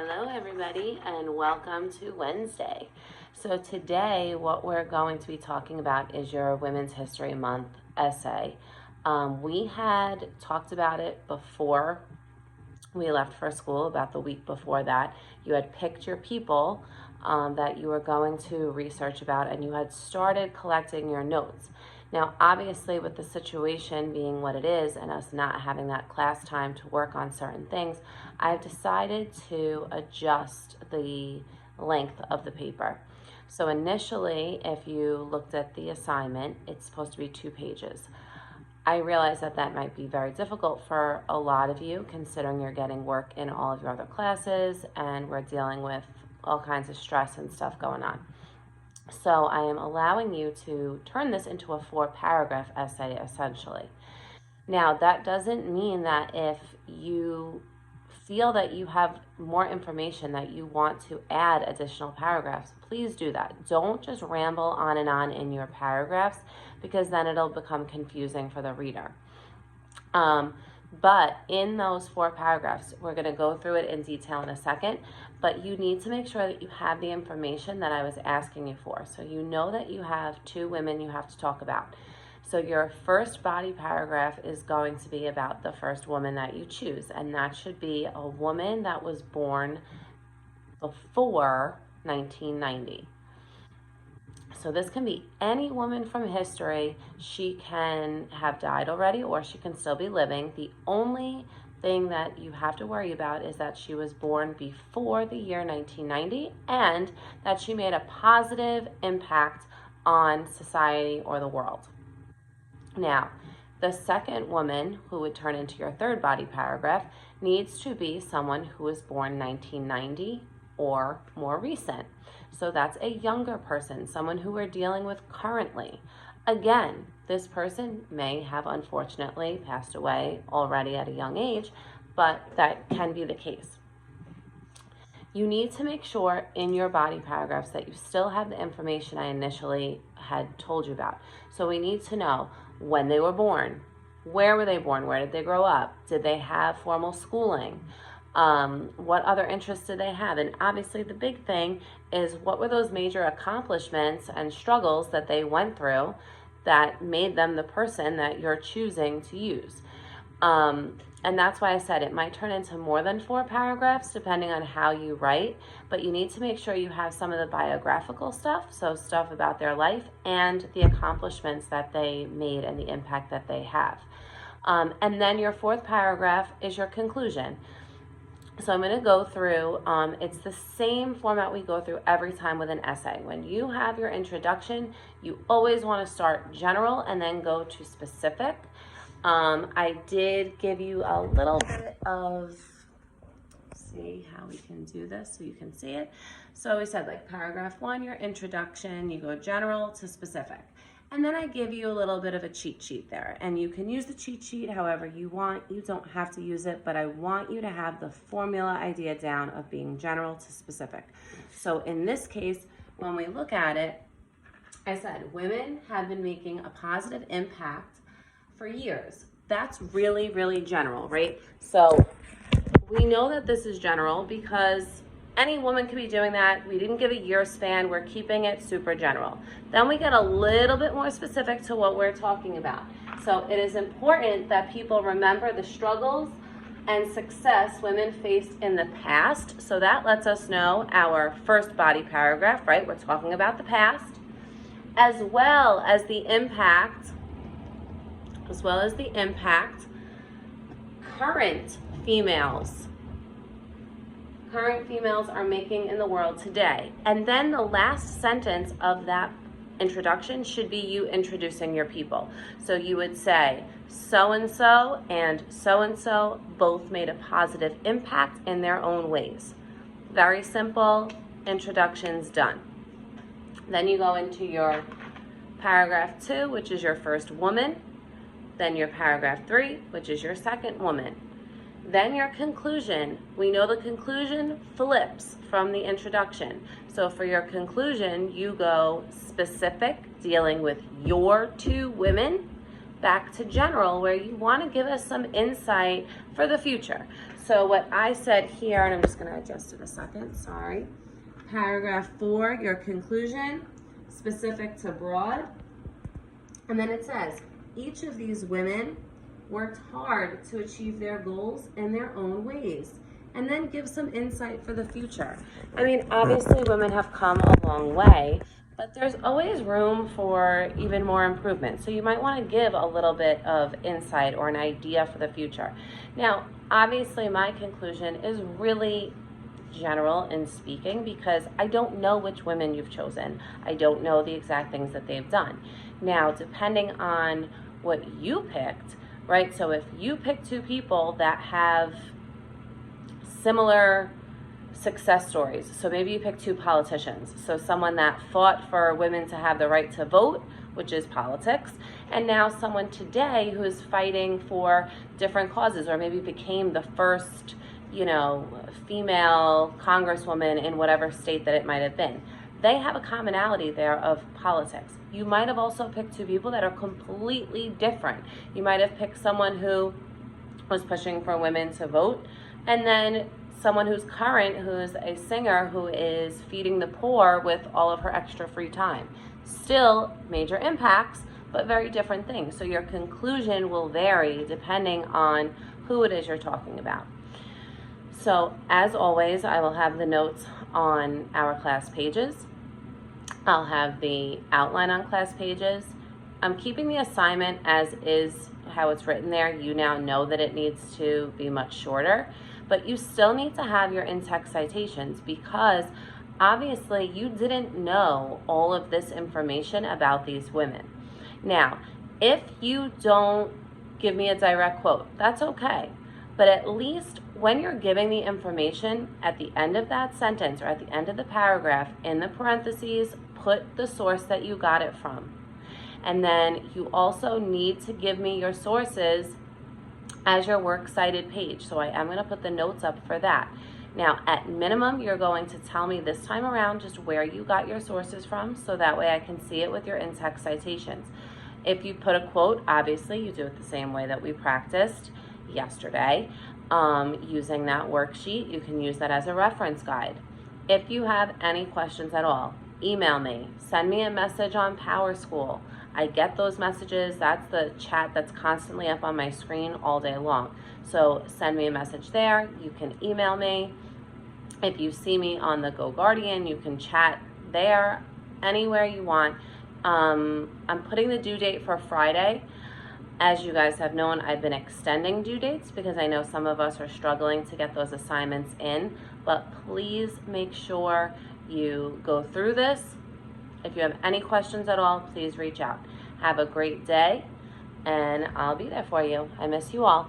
Hello everybody and welcome to Wednesday. So today what we're going to be talking about is your Women's History Month essay. We had talked about it before we left for school, about the week before that. You had picked your people that you were going to research about, and you had started collecting your notes. Now, obviously, with the situation being what it is and us not having that class time to work on certain things, I've decided to adjust the length of the paper. So initially, if you looked at the assignment, it's supposed to be 2 pages. I realize that that might be very difficult for a lot of you, considering you're getting work in all of your other classes and we're dealing with all kinds of stress and stuff going on. So I am allowing you to turn this into a 4-paragraph essay, essentially. Now, that doesn't mean that if you feel that you have more information that you want to add additional paragraphs, please do that. Don't just ramble on and on in your paragraphs, because then it'll become confusing for the reader. But in those 4 paragraphs, we're going to go through it in detail in a second, but you need to make sure that you have the information that I was asking you for. So you know that you have 2 women you have to talk about. So your first body paragraph is going to be about the first woman that you choose, and that should be a woman that was born before 1990. So this can be any woman from history. She can have died already or she can still be living. The only thing that you have to worry about is that she was born before the year 1990 and that she made a positive impact on society or the world. Now, the second woman, who would turn into your third body paragraph, needs to be someone who was born 1990 or more recent. So that's a younger person, someone who we're dealing with currently. Again, this person may have unfortunately passed away already at a young age, but that can be the case. You need to make sure in your body paragraphs that you still have the information I initially had told you about. So we need to know when they were born, where were they born, where did they grow up, did they have formal schooling, what other interests did they have, and obviously the big thing is what were those major accomplishments and struggles that they went through that made them the person that you're choosing to use. And that's why I said it might turn into more than 4 paragraphs depending on how you write, but you need to make sure you have some of the biographical stuff, so stuff about their life and the accomplishments that they made and the impact that they have. And then your 4th paragraph is your conclusion. So I'm going to go through, it's the same format we go through every time with an essay. When you have your introduction, you always want to start general and then go to specific. I did give you a little bit of, see how we can do this so you can see it. So we said like paragraph 1, your introduction, you go general to specific. And then I give you a little bit of a cheat sheet there, and you can use the cheat sheet however you want. You don't have to use it, but I want you to have the formula idea down of being general to specific. So in this case, when we look at it, I said women have been making a positive impact for years. That's really, really general, right? So we know that this is general because any woman could be doing that. We didn't give a year span. We're keeping it super general. Then we get a little bit more specific to what we're talking about. So it is important that people remember the struggles and success women faced in the past. So that lets us know our first body paragraph, right? We're talking about the past, as well as the impact current females are making in the world today. And then the last sentence of that introduction should be you introducing your people. So you would say, so-and-so and so-and-so both made a positive impact in their own ways. Very simple, introductions done. Then you go into your paragraph 2, which is your first woman. Then your paragraph 3, which is your second woman. Then your conclusion. We know the conclusion flips from the introduction. So for your conclusion, you go specific, dealing with your 2 women, back to general, where you want to give us some insight for the future. So what I said here, and I'm just going to adjust it a second, sorry. Paragraph 4, your conclusion, specific to broad. And then it says, each of these women worked hard to achieve their goals in their own ways. And then give some insight for the future. I mean, obviously women have come a long way, but there's always room for even more improvement. So you might want to give a little bit of insight or an idea for the future. Now, obviously my conclusion is really general in speaking because I don't know which women you've chosen. I don't know the exact things that they've done. Now, depending on what you picked, right? So if you pick 2 people that have similar success stories, so maybe you pick 2 politicians, so someone that fought for women to have the right to vote, which is politics, and now someone today who is fighting for different causes, or maybe became the first, female congresswoman in whatever state that it might have been. They have a commonality there of politics. You might have also picked 2 people that are completely different. You might have picked someone who was pushing for women to vote, and then someone who's current, who's a singer, who is feeding the poor with all of her extra free time. Still major impacts, but very different things. So your conclusion will vary depending on who it is you're talking about. So as always, I will have the notes on our class pages. I'll have the outline on class pages. I'm keeping the assignment as is, how it's written there. You now know that it needs to be much shorter, but you still need to have your in-text citations because obviously you didn't know all of this information about these women. Now, if you don't give me a direct quote, that's okay. But at least when you're giving the information at the end of that sentence or at the end of the paragraph, in the parentheses, put the source that you got it from. And then you also need to give me your sources as your works cited page. So I am going to put the notes up for that. Now, at minimum, you're going to tell me this time around just where you got your sources from, so that way I can see it with your in-text citations. If you put a quote, obviously you do it the same way that we practiced yesterday, using that worksheet. You can use that as a reference guide. If you have any questions at all, email me, send me a message on PowerSchool. I get those messages. That's the chat that's constantly up on my screen all day long. So send me a message there. You can email me. If you see me on the GoGuardian, you can chat there, anywhere you want. I'm putting the due date for Friday. As you guys have known, I've been extending due dates because I know some of us are struggling to get those assignments in, but please make sure you go through this. If you have any questions at all, please reach out. Have a great day, and I'll be there for you. I miss you all.